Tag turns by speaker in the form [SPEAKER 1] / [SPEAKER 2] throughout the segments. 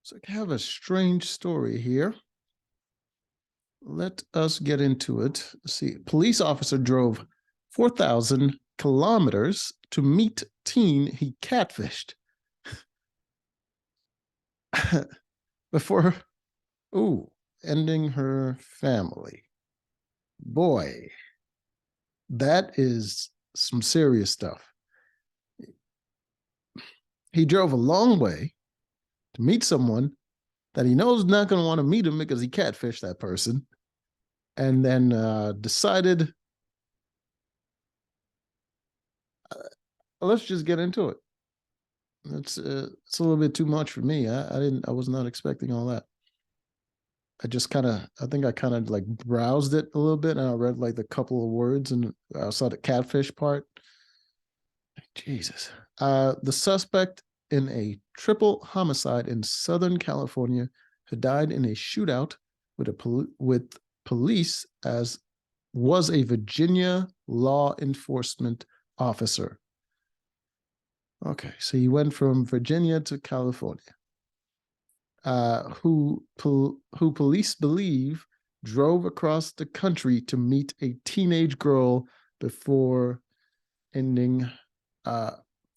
[SPEAKER 1] So I have a strange story here. Let us get into it. Let's see, police officer drove 4,000 kilometers to meet teen he catfished before, ooh, ending her family. Boy, that is some serious stuff. He drove a long way to meet someone that he knows not going to want to meet him because he catfished that person, and then decided, let's just get into it. It's a little bit too much for me. I was not expecting all that. I think I kind of like browsed it a little bit and I read like the couple of words and I saw the catfish part. Jesus. The suspect in a triple homicide in Southern California who died in a shootout with police as was a Virginia law enforcement officer. Okay, so he went from Virginia to California. Who police believe drove across the country to meet a teenage girl before ending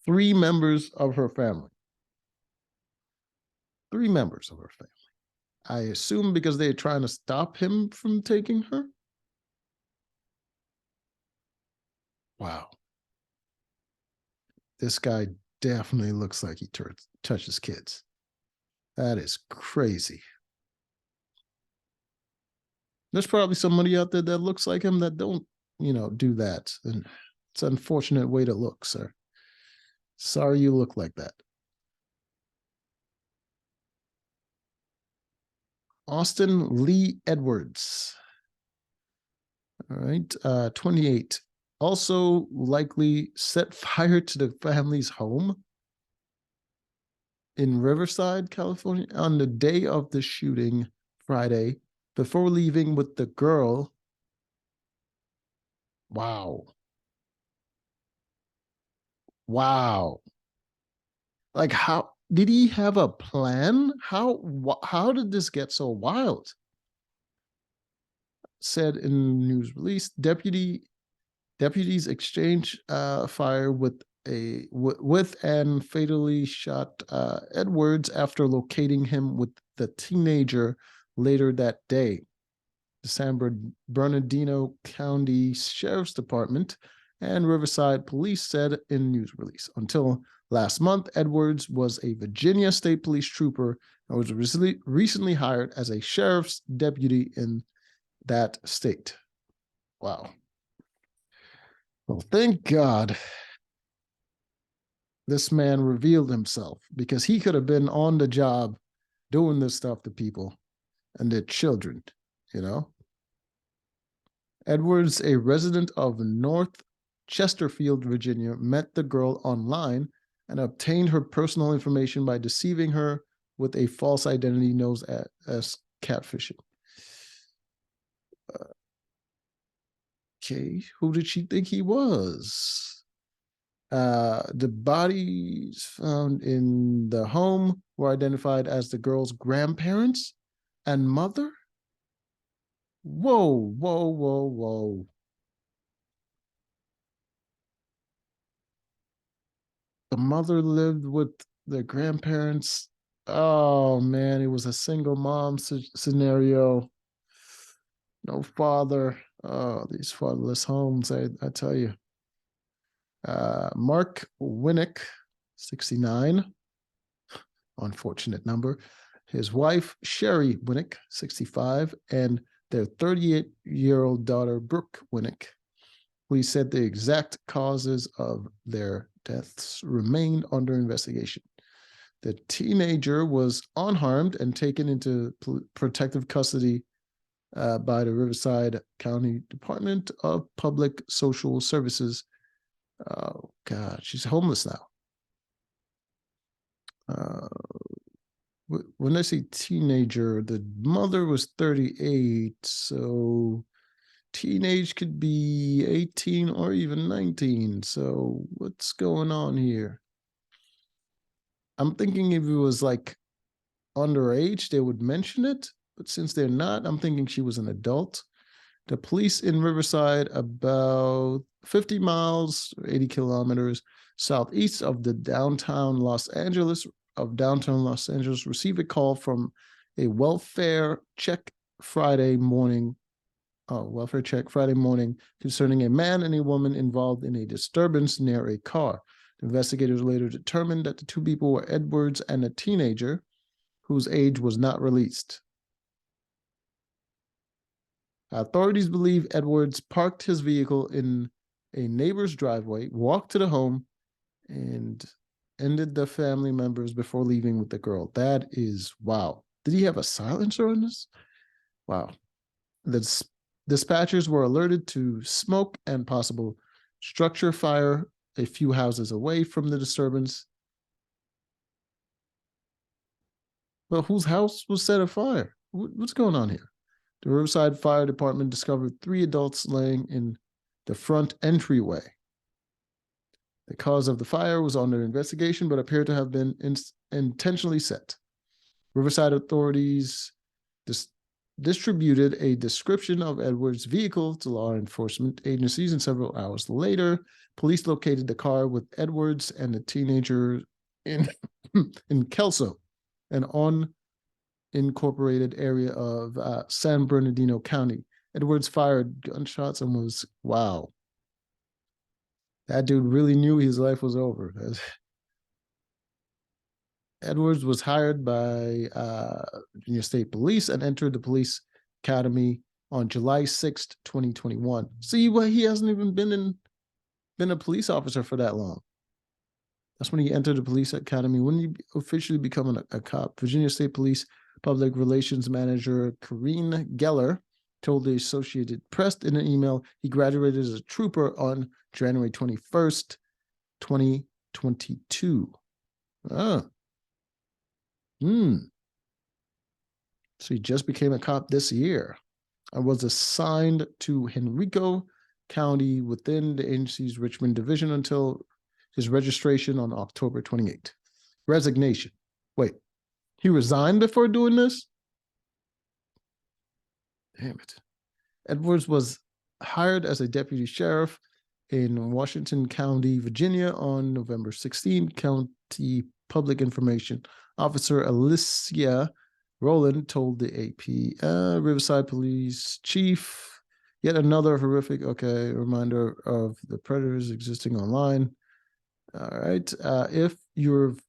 [SPEAKER 1] three members of her family. Three members of her family. I assume because they're trying to stop him from taking her. Wow. This guy definitely looks like he touches kids. That is crazy. There's probably somebody out there that looks like him that don't, do that. And it's an unfortunate way to look, sir. Sorry you look like that. Austin Lee Edwards. All right, 28. Also likely set fire to the family's home in Riverside, California, on the day of the shooting, Friday, before leaving with the girl. Wow. Wow. Like, how did he have a plan? How did this get so wild? Said in news release, deputies exchanged fire with and fatally shot Edwards after locating him with the teenager later that day. The San Bernardino County Sheriff's Department and Riverside Police said in news release. Until last month, Edwards was a Virginia State Police trooper and was recently hired as a sheriff's deputy in that state. Wow. Well, thank God this man revealed himself, because he could have been on the job doing this stuff to people and their children, Edwards, a resident of North Chesterfield, Virginia, met the girl online and obtained her personal information by deceiving her with a false identity known as catfishing. Okay, who did she think he was? The bodies found in the home were identified as the girl's grandparents and mother. Whoa, whoa, whoa, whoa. The mother lived with the grandparents. Oh, man, it was a single mom scenario. No father. Oh, these fatherless homes, I tell you. Mark Winnick, 69. Unfortunate number. His wife, Sherry Winnick, 65, and their 38-year-old daughter, Brooke Winnick. Police said the exact causes of their deaths remained under investigation. The teenager was unharmed and taken into protective custody by the Riverside County Department of Public Social Services. Oh, God, she's homeless now. When I say teenager, the mother was 38, so teenage could be 18 or even 19. So what's going on here? I'm thinking if it was like underage, they would mention it. But since they're not, I'm thinking she was an adult. The police in Riverside, about 50 miles, 80 kilometers southeast of downtown Los Angeles, received a call from a welfare check Friday morning concerning a man and a woman involved in a disturbance near a car. The investigators later determined that the two people were Edwards and a teenager whose age was not released. Authorities believe Edwards parked his vehicle in a neighbor's driveway, walked to the home, and ended the family members before leaving with the girl. That is wow. Did he have a silencer on this? Wow. The dispatchers were alerted to smoke and possible structure fire a few houses away from the disturbance. Well, whose house was set afire? What's going on here? The Riverside Fire Department discovered 3 adults laying in the front entryway. The cause of the fire was under investigation, but appeared to have been intentionally set. Riverside authorities distributed a description of Edwards' vehicle to law enforcement agencies, and several hours later, police located the car with Edwards and the teenager in Kelso, an unincorporated area of San Bernardino County. Edwards fired gunshots and was, wow. That dude really knew his life was over. Edwards was hired by Virginia State Police and entered the police academy on July 6th, 2021. See, well, he hasn't even been a police officer for that long. That's when he entered the police academy. When he officially become a cop, Virginia State Police Public Relations Manager Karine Geller told the Associated Press in an email he graduated as a trooper on January 21st, 2022. So he just became a cop this year. I was assigned to Henrico County within the agency's Richmond division until his registration on October 28th. Resignation. Wait, he resigned before doing this? Damn it. Edwards was hired as a deputy sheriff in Washington County, Virginia on November 16th. County Public Information Officer Alicia Rowland told the AP. Riverside Police Chief, yet another horrific, reminder of the predators existing online. All right. If you've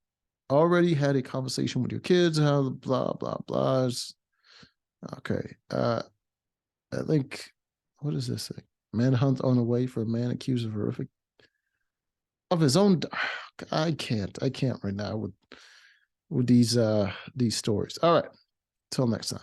[SPEAKER 1] already had a conversation with your kids, how blah, blah, blahs. Okay. I think, what is this thing? Manhunt on the way for a man accused of horrific of his own. I can't right now with these stories. All right. Till next time.